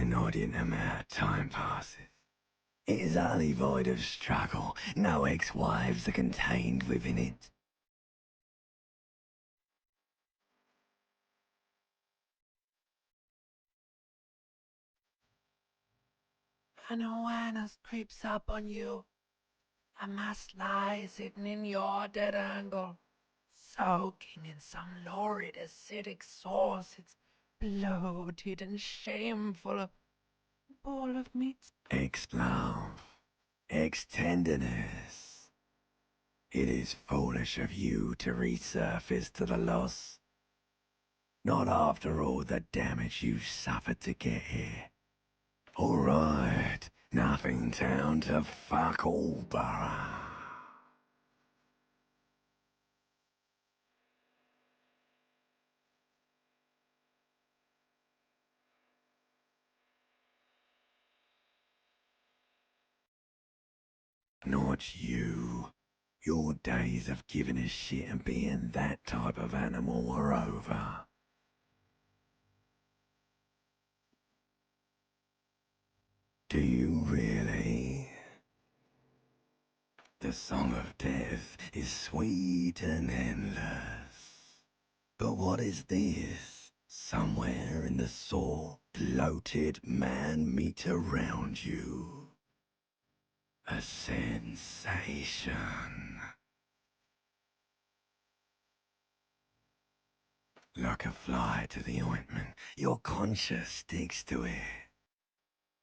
inordinate amount of time passes. It is utterly void of struggle. No ex-wives are contained within it. An awareness creeps up on you. A mass lies hidden in your dead angle, soaking in some lurid acidic sauce. It's bloated and shameful, a ball of meat. Ex-love. Ex-tenderness. It is foolish of you to resurface to the loss. Not after all the damage you suffered to get here. Alright, nothing down to fuck all, borough. Not you. Your days of giving a shit and being that type of animal are over. Do you really? The song of death is sweet and endless. But what is this? Somewhere in the sore, bloated man meat around you. A sensation. Like a fly to the ointment, your conscience sticks to it.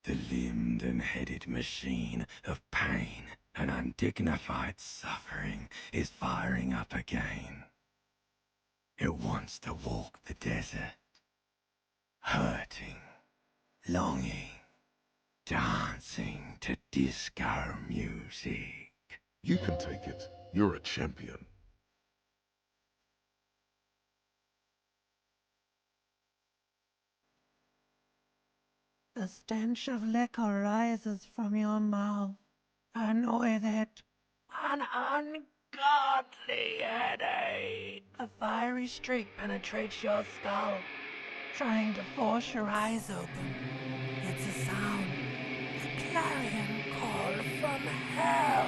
The limbed and headed machine of pain and undignified suffering is firing up again. It wants to walk the desert, hurting, longing, dancing to disco music. You can take it. You're a champion. The stench of liquor rises from your mouth, and with it, an ungodly headache. A fiery streak penetrates your skull, trying to force your eyes open. It's a sound, a clarion call from hell.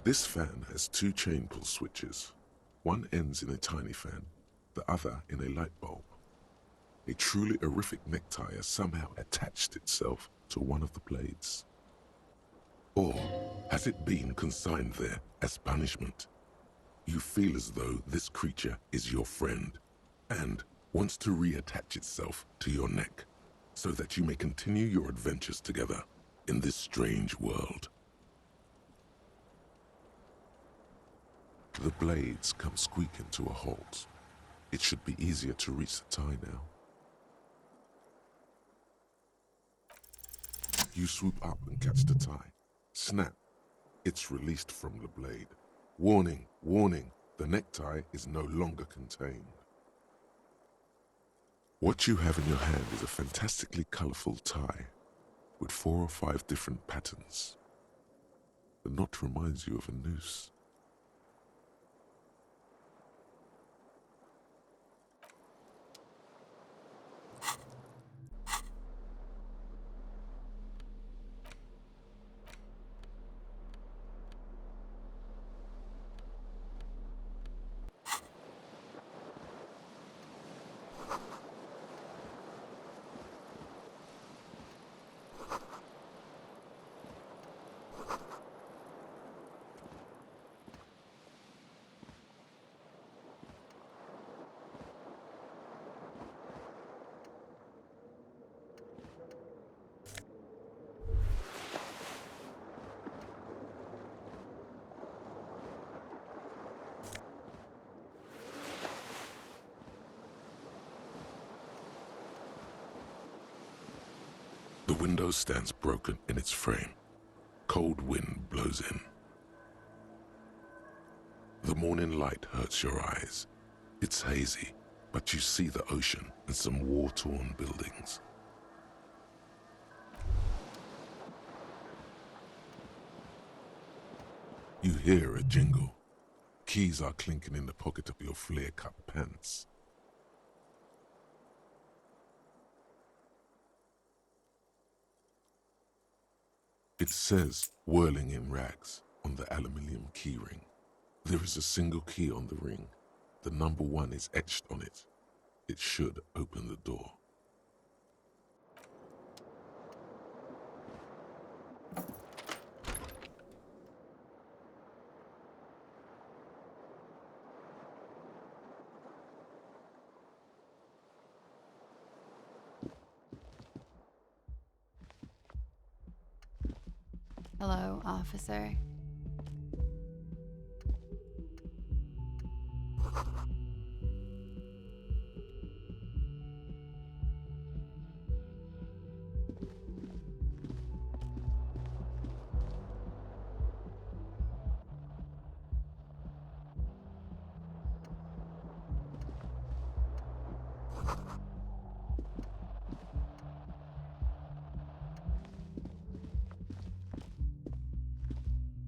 This fan has two chain pull switches. One ends in a tiny fan, the other in a light bulb. A truly horrific necktie has somehow attached itself to one of the blades. Or has it been consigned there as punishment? You feel as though this creature is your friend and wants to reattach itself to your neck so that you may continue your adventures together in this strange world. The blades come squeaking to a halt. It should be easier to reach the tie now. You swoop up and catch the tie. Snap. It's released from the blade. Warning, warning, the necktie is no longer contained. What you have in your hand is a fantastically colorful tie with 4 or 5 different patterns. The knot reminds you of a noose. The window stands broken in its frame. Cold wind blows in. The morning light hurts your eyes. It's hazy, but you see the ocean and some war-torn buildings. You hear a jingle. Keys are clinking in the pocket of your flare-cut pants. It says, whirling in rags, on the aluminium keyring. There is a single key on the ring. The number 1 is etched on it. It should open the door. Hello, officer.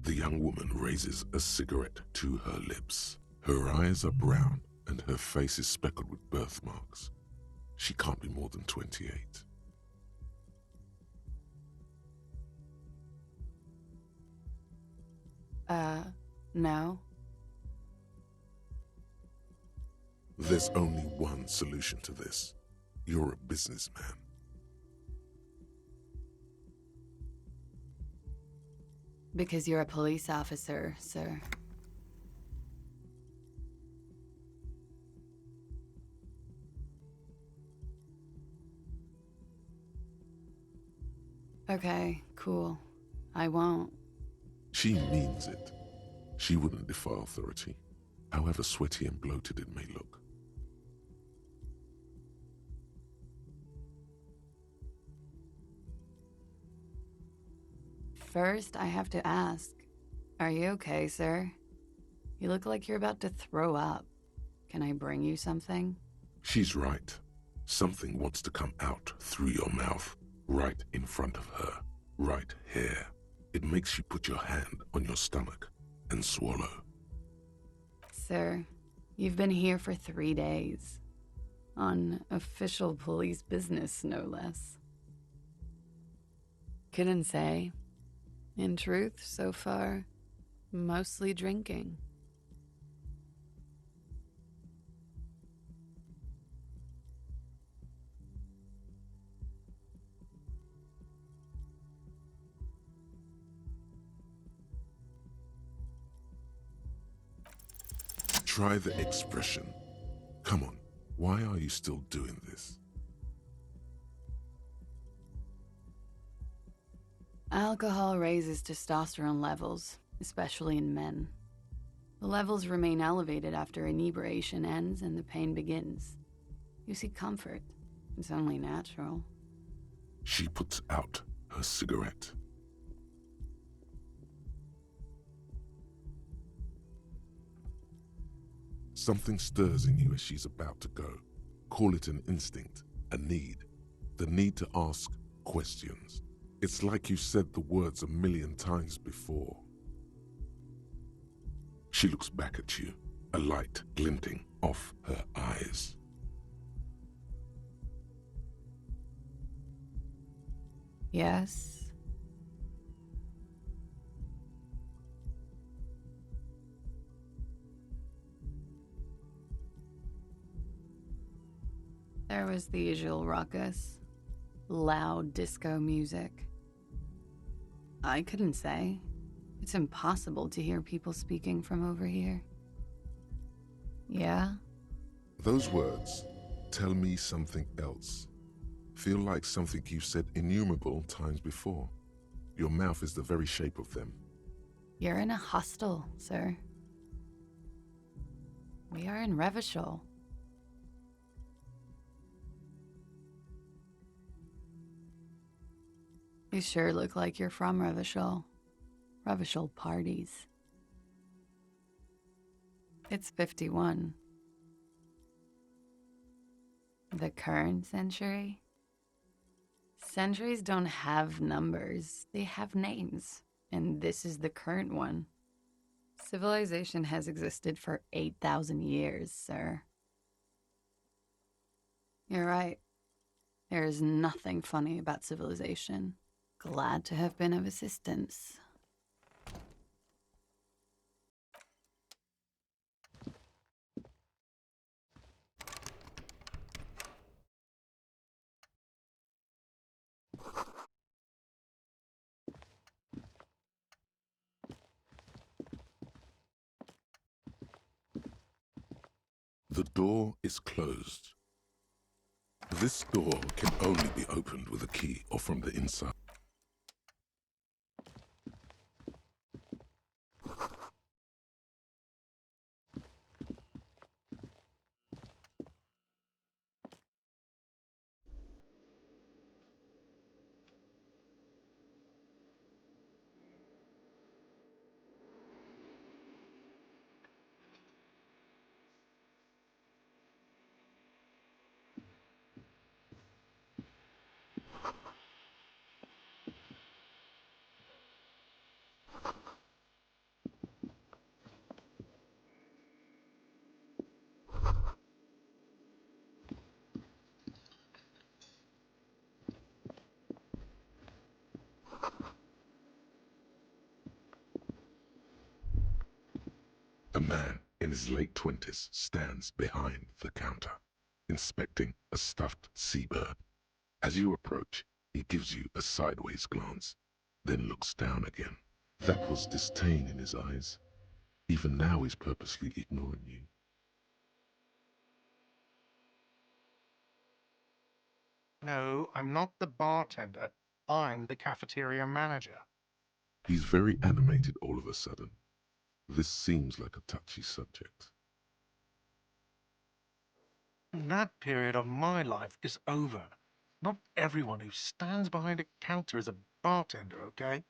The young woman raises a cigarette to her lips. Her eyes are brown and her face is speckled with birthmarks. She can't be more than 28. No. There's only one solution to this. You're a businessman. Because you're a police officer, sir. Okay, cool. I won't. She means it. She wouldn't defy authority, however sweaty and bloated it may look. First, I have to ask, are you okay, sir? You look like you're about to throw up. Can I bring you something? She's right. Something wants to come out through your mouth, right in front of her, right here. It makes you put your hand on your stomach and swallow. Sir, you've been here for 3 days. On official police business, no less. Couldn't say. In truth, so far, Mostly drinking. Try the expression. Come on, why are you still doing this? Alcohol raises testosterone levels, especially in men. The levels remain elevated after inebriation ends and the pain begins. You seek comfort. It's only natural. She puts out her cigarette. Something stirs in you as she's about to go. Call it an instinct, a need. The need to ask questions. It's like you said the words a million times before. She looks back at you, a light glinting off her eyes. Yes. There was the usual ruckus. Loud disco music. I couldn't say. It's impossible to hear people speaking from over here. Yeah? Those words tell me something else. Feel like something you've said innumerable times before. Your mouth is the very shape of them. You're in a hostel, sir. We are in Revachol. You sure look like you're from Revachol. Revachol parties. It's 51. The current century? Centuries don't have numbers, they have names. And this is the current one. Civilization has existed for 8,000 years, sir. You're right. There is nothing funny about civilization. Glad to have been of assistance. The door is closed. This door can only be opened with a key or from the inside. A man in his late 20s stands behind the counter, inspecting a stuffed seabird. As you approach, he gives you a sideways glance, then looks down again. That was disdain in his eyes. Even now he's purposely ignoring you. No, I'm not the bartender. I'm the cafeteria manager. He's very animated all of a sudden. This seems like a touchy subject. That period of my life is over. Not everyone who stands behind a counter is a bartender, okay?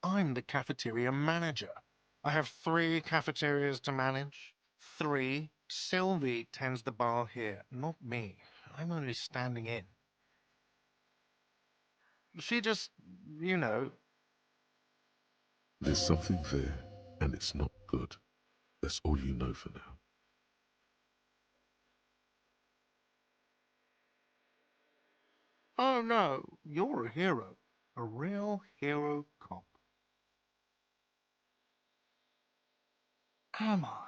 I'm the cafeteria manager. I have 3 cafeterias to manage. 3. Sylvie tends the bar here, not me. I'm only standing in. She just, you know, There's something there, and it's not good. That's all you know for now. oh no, you're a hero. A real hero cop. am I?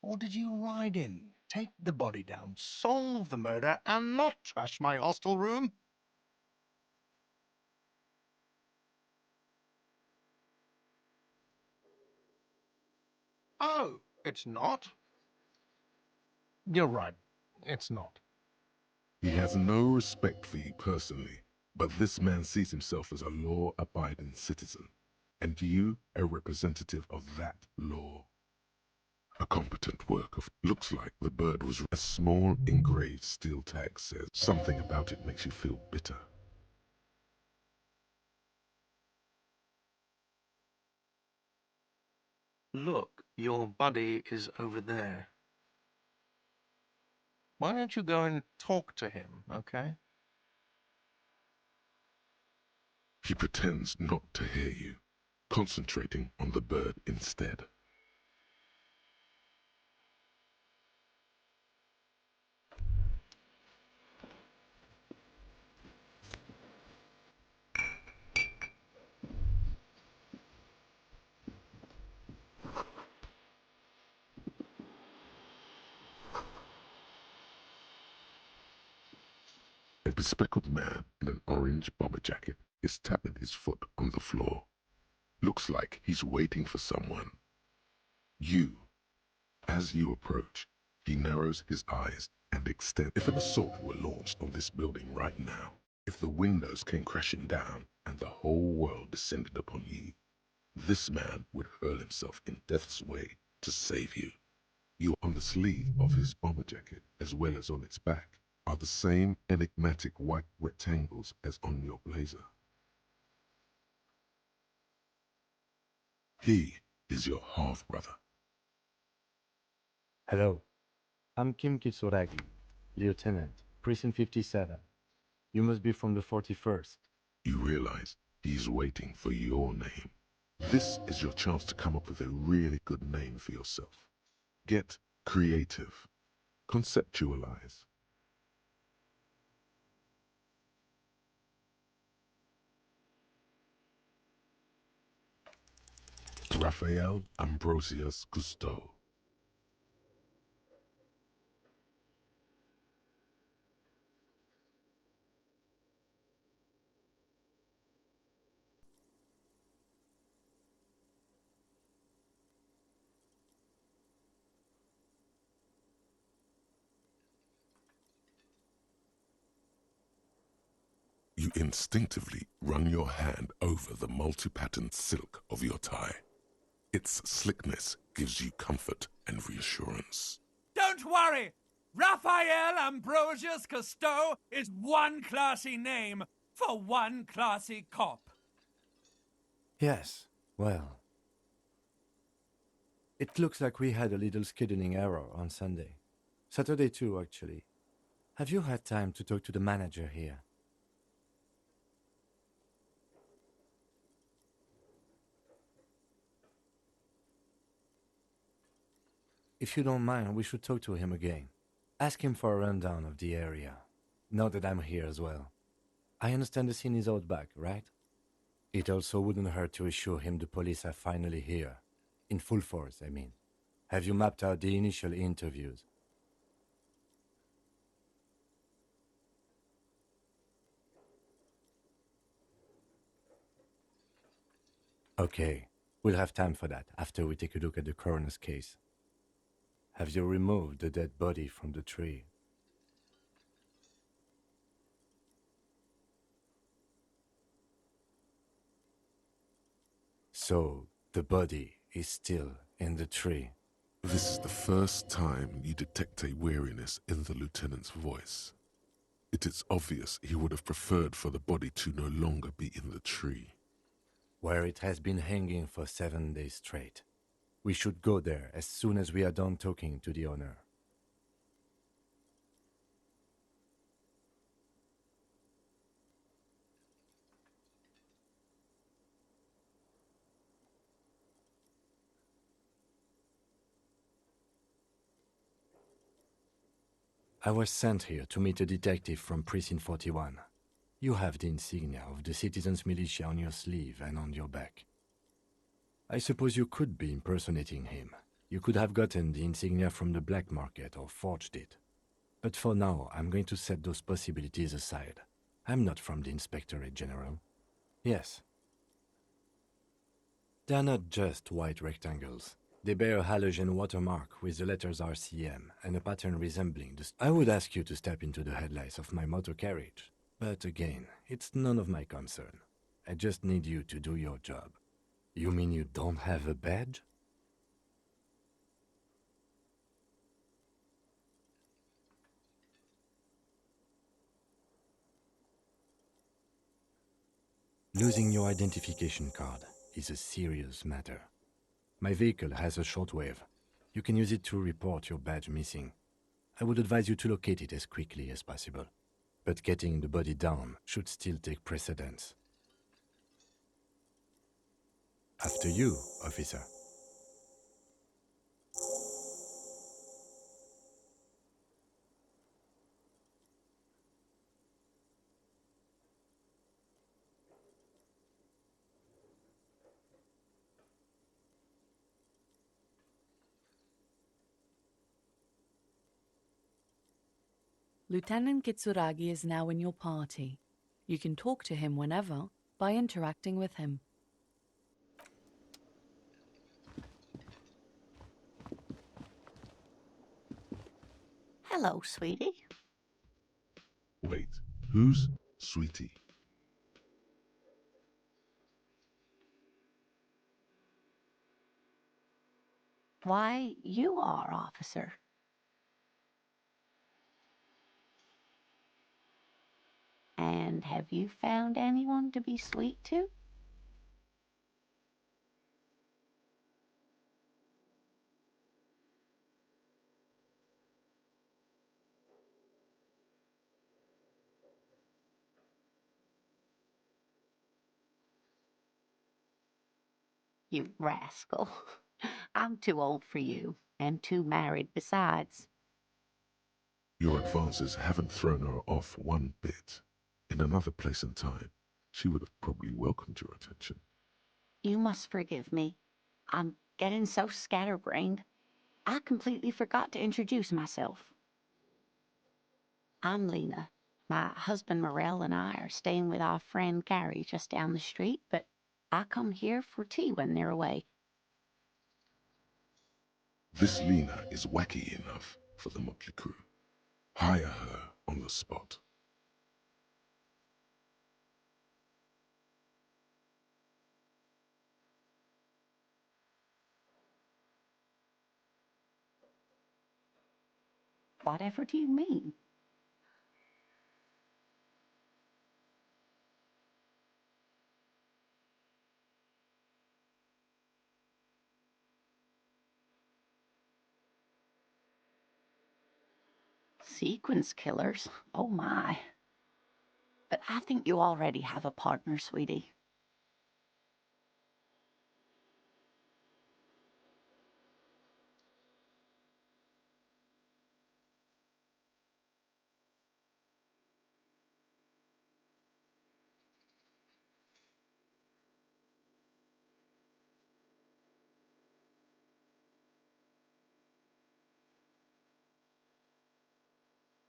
Or did you ride in, take the body down, solve the murder, and not trash my hostel room? Oh, it's not? You're right. It's not. He has no respect for you personally, but this man sees himself as a law-abiding citizen, and you a representative of that law. A competent work of looks like the bird was a small engraved steel tag says something about it makes you feel bitter. Look, your buddy is over there. Why don't you go and talk to him, okay? He pretends not to hear you, concentrating on the bird instead. A bespectacled man in an orange bomber jacket is tapping his foot on the floor. Looks like he's waiting for someone. As you approach, he narrows his eyes and extends. If an assault were launched on this building right now, if the windows came crashing down and the whole world descended upon you, this man would hurl himself in death's way to save you. You on the sleeve of his bomber jacket, as well as on its back, are the same enigmatic white rectangles as on your blazer. He is your half-brother. Hello, I'm Kim Kitsuragi, Lieutenant, Precinct 57. You must be from the 41st. You realize he's waiting for your name. This is your chance to come up with a really good name for yourself. Get creative. Conceptualize. Raphael Ambrosius Cousteau. You instinctively run your hand over the multi-patterned silk of your tie. Its slickness gives you comfort and reassurance. Don't worry! Raphael Ambrosius Cousteau is one classy name for one classy cop. Yes, well. It looks like we had a little scheduling error on Sunday. Saturday too, actually. Have you had time to talk to the manager here? If you don't mind, we should talk to him again. Ask him for a rundown of the area. Now that I'm here as well. I understand the scene is out back, right? It also wouldn't hurt to assure him the police are finally here. In full force, I mean. Have you mapped out the initial interviews? Okay, we'll have time for that after we take a look at the coroner's case. Have you removed the dead body from the tree? So, the body is still in the tree. This is the first time you detect a weariness in the lieutenant's voice. It is obvious he would have preferred for the body to no longer be in the tree. Where it has been hanging for 7 days straight. We should go there as soon as we are done talking to the owner. I was sent here to meet a detective from Precinct 41. You have the insignia of the Citizens Militia on your sleeve and on your back. I suppose you could be impersonating him. You could have gotten the insignia from the black market or forged it. But for now, I'm going to set those possibilities aside. I'm not from the Inspectorate General. Yes. They're not just white rectangles. They bear a halogen watermark with the letters RCM and a pattern resembling the... I would ask you to step into the headlights of my motor carriage. But again, it's none of my concern. I just need you to do your job. You mean you don't have a badge? Losing your identification card is a serious matter. My vehicle has a shortwave. You can use it to report your badge missing. I would advise you to locate it as quickly as possible. But getting the body down should still take precedence. After you, officer. Lieutenant Kitsuragi is now in your party. You can talk to him whenever by interacting with him. Hello, sweetie. Wait, who's Sweetie? Why, you are, officer. And have you found anyone to be sweet to? You rascal. I'm too old for you, and too married besides. Your advances haven't thrown her off one bit. In another place and time, she would have probably welcomed your attention. You must forgive me. I'm getting so scatterbrained. I completely forgot to introduce myself. I'm Lena. My husband Morel and I are staying with our friend Gary just down the street, but I come here for tea when they're away. This Lena is wacky enough for the motley crew. Hire her on the spot. Whatever do you mean? Sequence killers? Oh my. But I think you already have a partner, sweetie.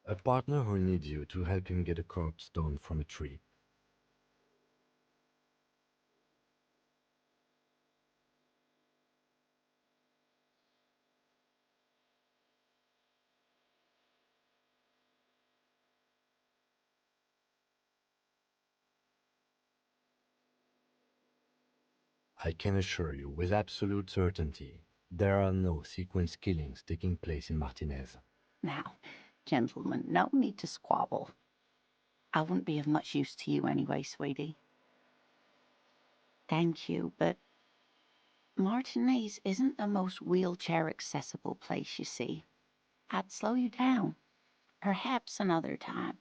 A partner who needs you to help him get a corpse down from a tree. I can assure you with absolute certainty, there are no sequence killings taking place in Martinez. Now, gentlemen, no need to squabble. I wouldn't be of much use to you anyway, sweetie. Thank you, but Martinez isn't the most wheelchair-accessible place, you see. I'd slow you down. Perhaps another time.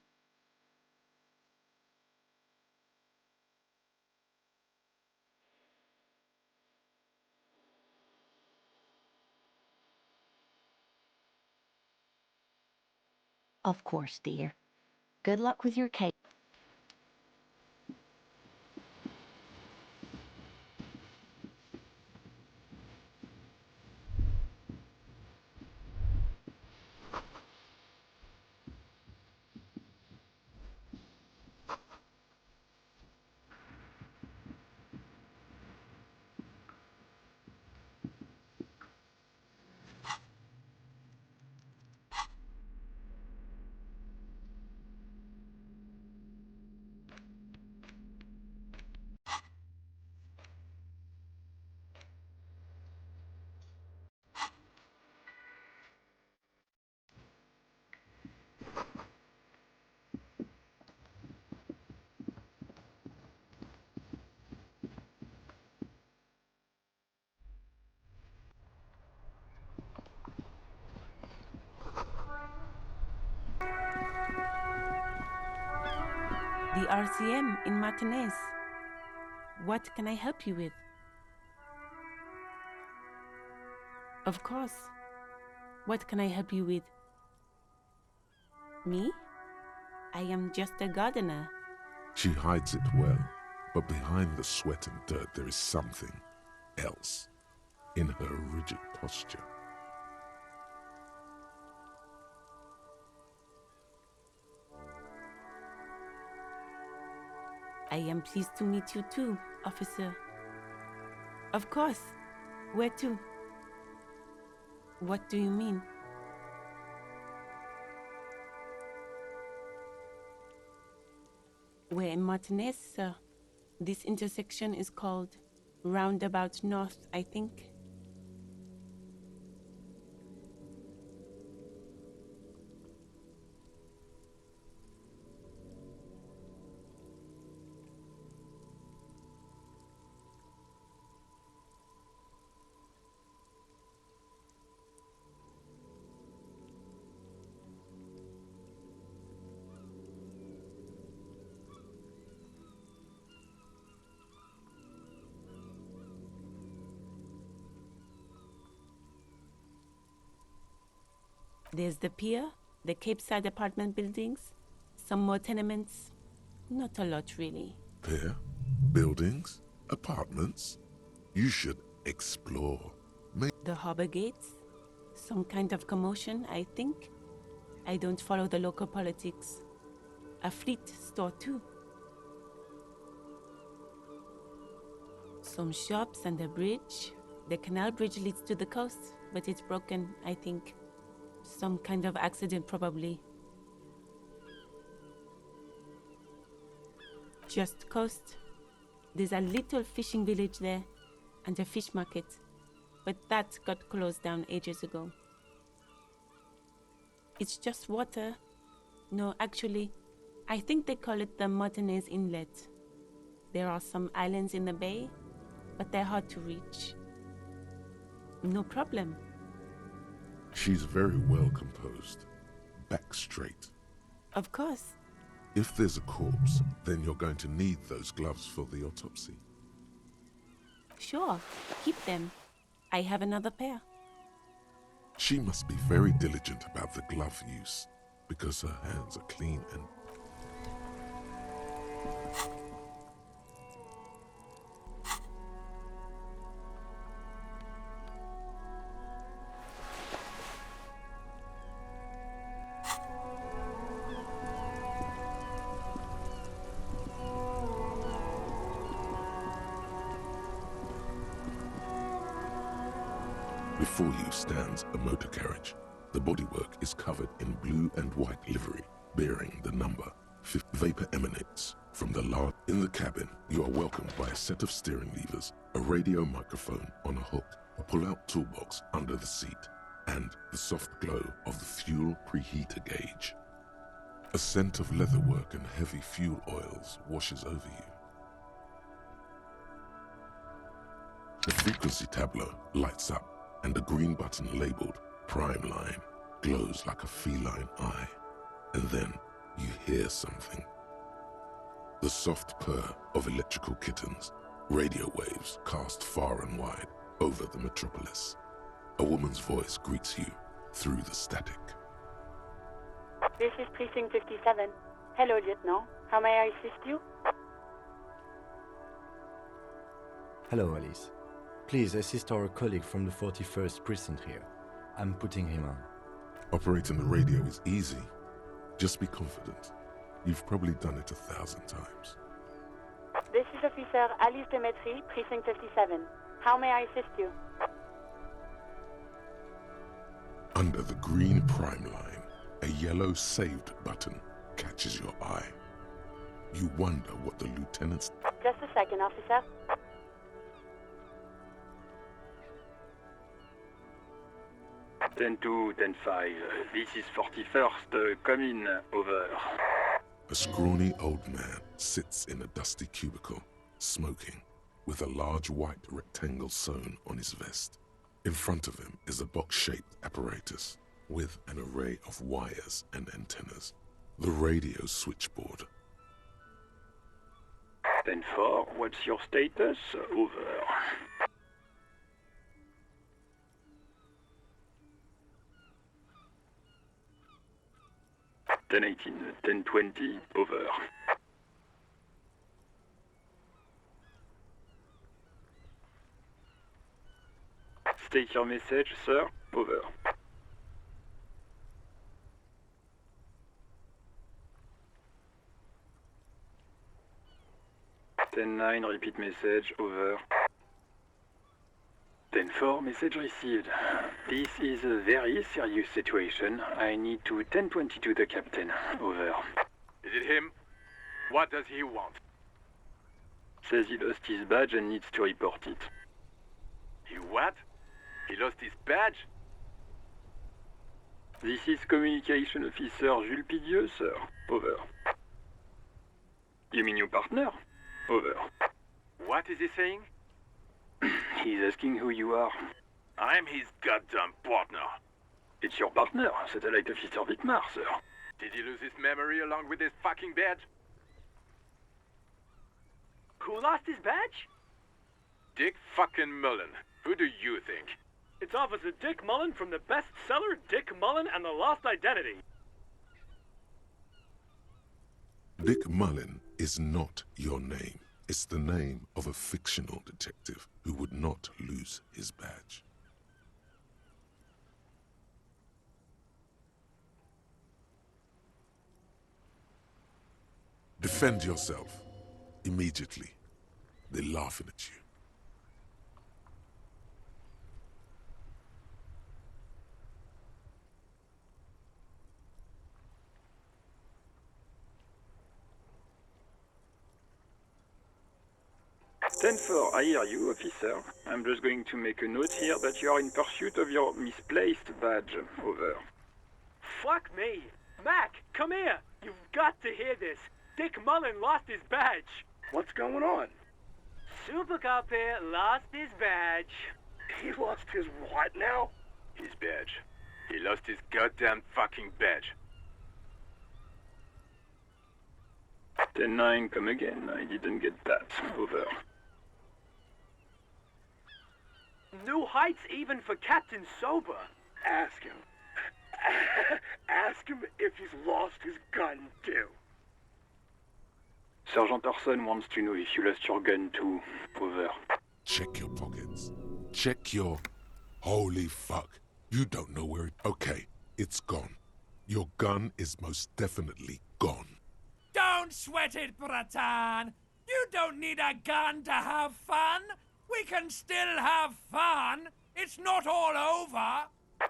Of course, dear. Good luck with your cake. the RCM in Martinez. What can I help you with? Of course. What can I help you with? Me? I am just a gardener. She hides it well, but behind the sweat and dirt there is something else in her rigid posture. I am pleased to meet you too, officer. Of course. Where to? What do you mean? We're in Martinez, sir. This intersection is called Roundabout North, I think. There's the pier, the Capeside apartment buildings, some more tenements. Not a lot, really. Pier? Buildings? Apartments? You should explore. The harbor gates? Some kind of commotion, I think. I don't follow the local politics. A fleet store, too. Some shops and a bridge. The canal bridge leads to the coast, but it's broken, I think. Some kind of accident, probably. Just coast. There's a little fishing village there, and a fish market. But that got closed down ages ago. It's just water. No, actually, I think they call it the Martinez Inlet. There are some islands in the bay, but they're hard to reach. No problem. She's very well composed. Back straight. Of course. If there's a corpse, then you're going to need those gloves for the autopsy. Sure, keep them. I have another pair. She must be very diligent about the glove use, because her hands are clean and... Before you stands a motor carriage. The bodywork is covered in blue and white livery, bearing the number. Vapor emanates from the large. In the cabin, you are welcomed by a set of steering levers, a radio microphone on a hook, a pull-out toolbox under the seat, and the soft glow of the fuel preheater gauge. A scent of leatherwork and heavy fuel oils washes over you. The frequency tableau lights up, and a green button labeled Prime Line glows like a feline eye. And then you hear something. The soft purr of electrical kittens, radio waves cast far and wide over the metropolis. A woman's voice greets you through the static. This is Precinct 57. Hello, Lieutenant. How may I assist you? Hello, Alice. Please assist our colleague from the 41st Precinct here. I'm putting him on. Operating the radio is easy. Just be confident. You've probably done it 1,000 times. This is Officer Alice Demetri, Precinct 57. How may I assist you? Under the green Prime Line, a yellow saved button catches your eye. You wonder what the lieutenant's... Just a second, officer. 10-2, 10-5. This is 41st. Come in. Over. A scrawny old man sits in a dusty cubicle, smoking, with a large white rectangle sewn on his vest. In front of him is a box-shaped apparatus with an array of wires and antennas. The radio switchboard. 10-4, what's your status? Over. 10-18, 10-20, over. State your message, sir. Over. 10-9, repeat message. Over. 10-4, message received. This is a very serious situation. I need to 10-22 the captain. Over. Is it him? What does he want? Says he lost his badge and needs to report it. He what? He lost his badge? This is Communication Officer Jules Pidieux, sir. Over. You mean your partner? Over. What is he saying? He's asking who you are. I'm his goddamn partner. It's your partner, Satellite Officer Wittmar, sir. Did he lose his memory along with his fucking badge? Who lost his badge? Dick fucking Mullen. Who do you think? It's Officer Dick Mullen from the bestseller Dick Mullen and the Lost Identity. Dick Mullen is not your name. It's the name of a fictional detective who would not lose his badge. Defend yourself. Immediately. They're laughing at you. Ten-4, I hear you, officer. I'm just going to make a note here that you are in pursuit of your misplaced badge. Over. Fuck me. Mac, come here. You've got to hear this. Dick Mullen lost his badge. What's going on? Super Cop here lost his badge. He lost his what now? His badge. He lost his goddamn fucking badge. 10-9, come again. I didn't get that. Over. New heights even for Captain Sober. Ask him. Ask him if he's lost his gun, too. Sergeant Orson wants to know if you lost your gun, too. Over. Check your pockets. Check your... Holy fuck. You don't know where it... Okay, it's gone. Your gun is most definitely gone. Don't sweat it, Bratan. You don't need a gun to have fun. We can still have fun. It's not all over.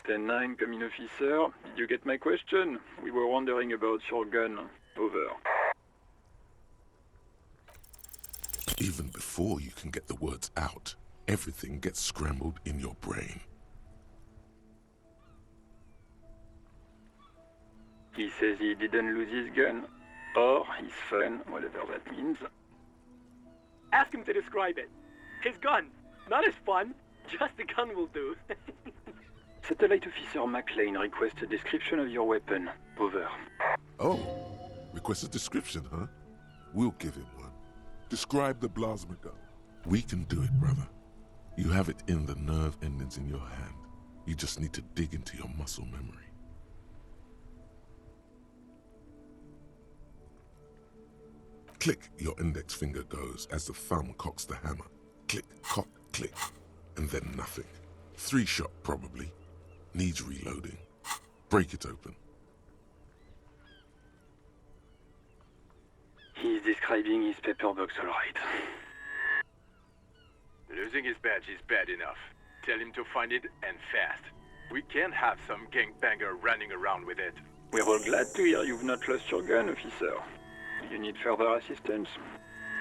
10-9, come in, officer. Did you get my question? We were wondering about your gun. Over. Even before you can get the words out, everything gets scrambled in your brain. He says he didn't lose his gun. Or his phone, whatever that means. Ask him to describe it. His gun. Not his fun. Just the gun will do. Satellite Officer McLean requests a description of your weapon. Over. Oh, request a description, huh? We'll give him one. Describe the plasma gun. We can do it, brother. You have it in the nerve endings in your hand. You just need to dig into your muscle memory. Click, your index finger goes as the thumb cocks the hammer. Click, cock, click, and then nothing. 3-shot, probably. Needs reloading. Break it open. He's describing his paper box all right. Losing his badge is bad enough. Tell him to find it, and fast. We can't have some gangbanger running around with it. We're all glad to hear you've not lost your gun, officer. You need further assistance.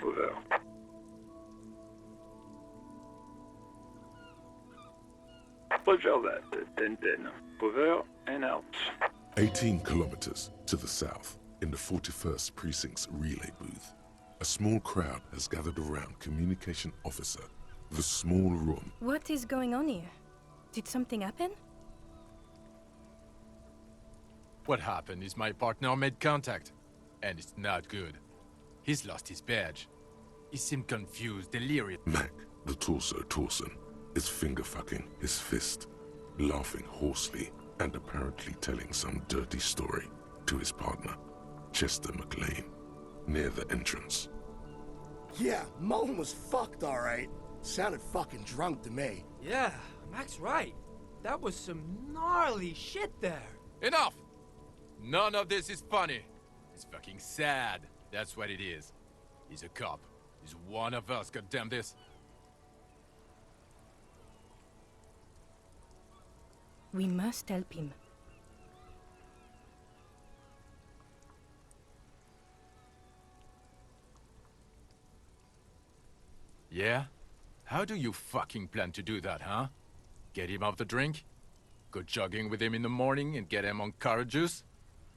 Over. Roger that. 10-10. Over and out. 18 kilometers to the south, in the 41st Precinct's relay booth, a small crowd has gathered around Communication Officer, the small room. What is going on here? Did something happen? What happened is my partner made contact, and it's not good. He's lost his badge. He seemed confused, delirious. Mac, the torso Torson, is finger-fucking his fist, laughing hoarsely and apparently telling some dirty story to his partner, Chester McLean, near the entrance. Yeah, Mullen was fucked, all right. Sounded fucking drunk to me. Yeah, Mac's right. That was some gnarly shit there. Enough! None of this is funny. It's fucking sad. That's what it is. He's a cop. He's one of us, goddamn this. We must help him. Yeah? How do you fucking plan to do that, huh? Get him off the drink? Go jogging with him in the morning and get him on carrot juice?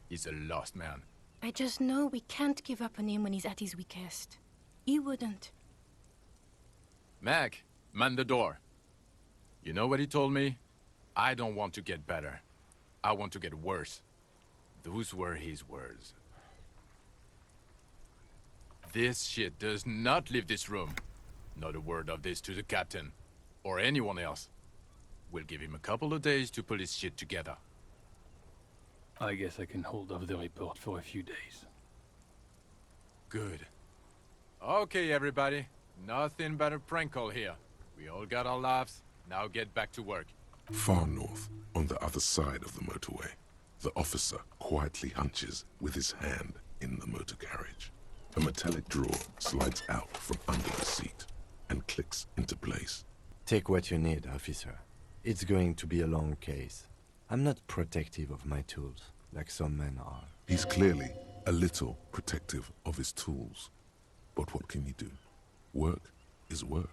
He's a lost man. I just know we can't give up on him when he's at his weakest. He wouldn't. Mac, man the door. You know what he told me? I don't want to get better. I want to get worse. Those were his words. This shit does not leave this room. Not a word of this to the captain, or anyone else. We'll give him a couple of days to put his shit together. I guess I can hold off the report for a few days. Good. Okay, everybody. Nothing but a prank call here. We all got our laughs. Now get back to work. Far north, on the other side of the motorway, the officer quietly hunches with his hand in the motor carriage. A metallic drawer slides out from under the seat and clicks into place. Take what you need, officer. It's going to be a long case. I'm not protective of my tools, like some men are. He's clearly a little protective of his tools. But what can you do? Work is work.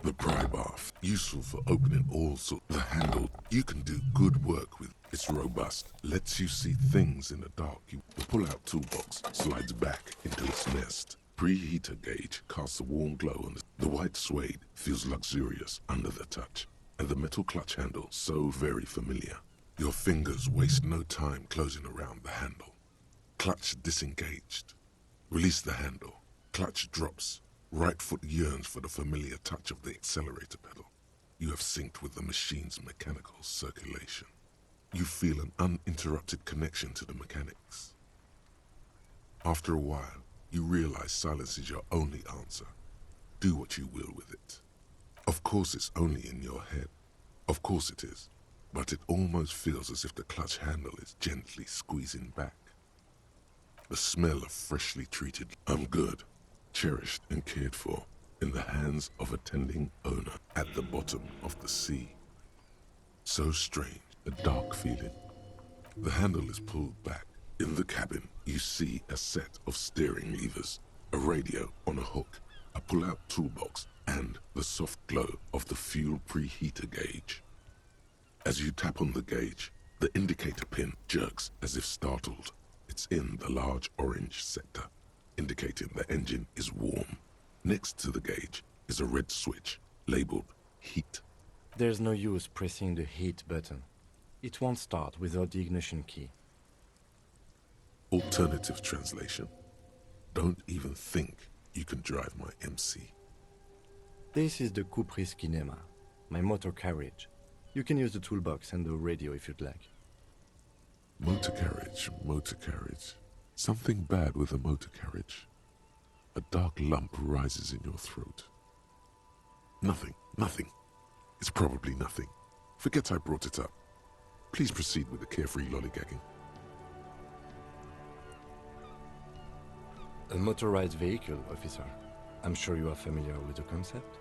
The pry bar, useful for opening all sorts. The handle, you can do good work with. It's robust, lets you see things in the dark. The pull-out toolbox slides back into its nest. Preheater gauge casts a warm glow on the white suede feels luxurious under the touch, and the metal clutch handle so very familiar. Your fingers waste no time closing around the handle. Clutch disengaged. Release the handle. Clutch drops. Right foot yearns for the familiar touch of the accelerator pedal. You have synced with the machine's mechanical circulation. You feel an uninterrupted connection to the mechanics. After a while, you realize silence is your only answer. Do what you will with it. Of course it's only in your head. Of course it is. But it almost feels as if the clutch handle is gently squeezing back. The smell of freshly treated, I'm good, cherished and cared for, in the hands of a tending owner at the bottom of the sea. So strange, a dark feeling. The handle is pulled back. In the cabin, you see a set of steering levers, a radio on a hook, a pull-out toolbox, and the soft glow of the fuel preheater gauge. As you tap on the gauge, the indicator pin jerks as if startled. It's in the large orange sector, indicating the engine is warm. Next to the gauge is a red switch labeled heat. There's no use pressing the heat button. It won't start without the ignition key. Alternative translation. Don't even think you can drive my MC. This is the Cupri's Kinema, my motor carriage. You can use the toolbox and the radio if you'd like. Motor carriage, motor carriage. Something bad with a motor carriage. A dark lump rises in your throat. Nothing, nothing. It's probably nothing. Forget I brought it up. Please proceed with the carefree lollygagging. A motorized vehicle, officer. I'm sure you are familiar with the concept.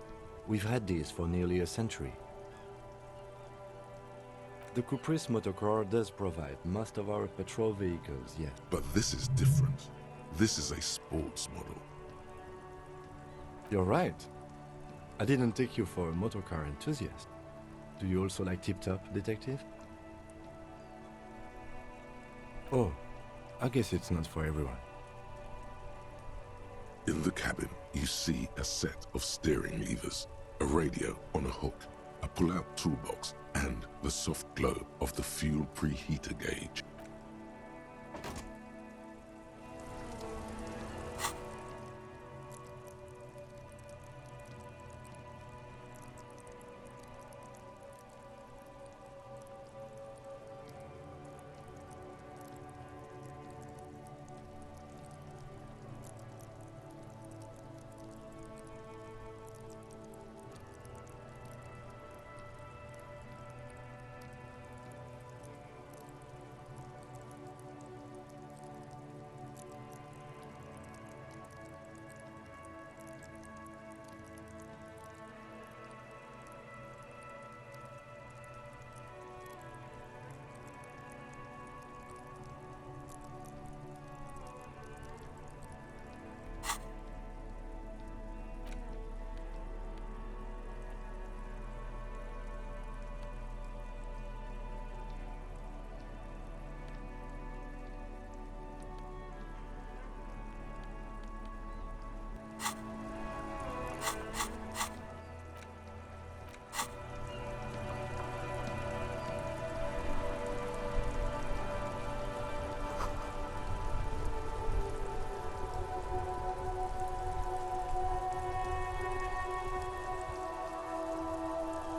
We've had these for nearly a century. The Cupri's motorcar does provide most of our patrol vehicles, yes. But this is different. This is a sports model. You're right. I didn't take you for a motorcar enthusiast. Do you also like tip-top, detective? Oh, I guess it's not for everyone. In the cabin, you see a set of steering levers, a radio on a hook, a pull-out toolbox, and the soft glow of the fuel preheater gauge.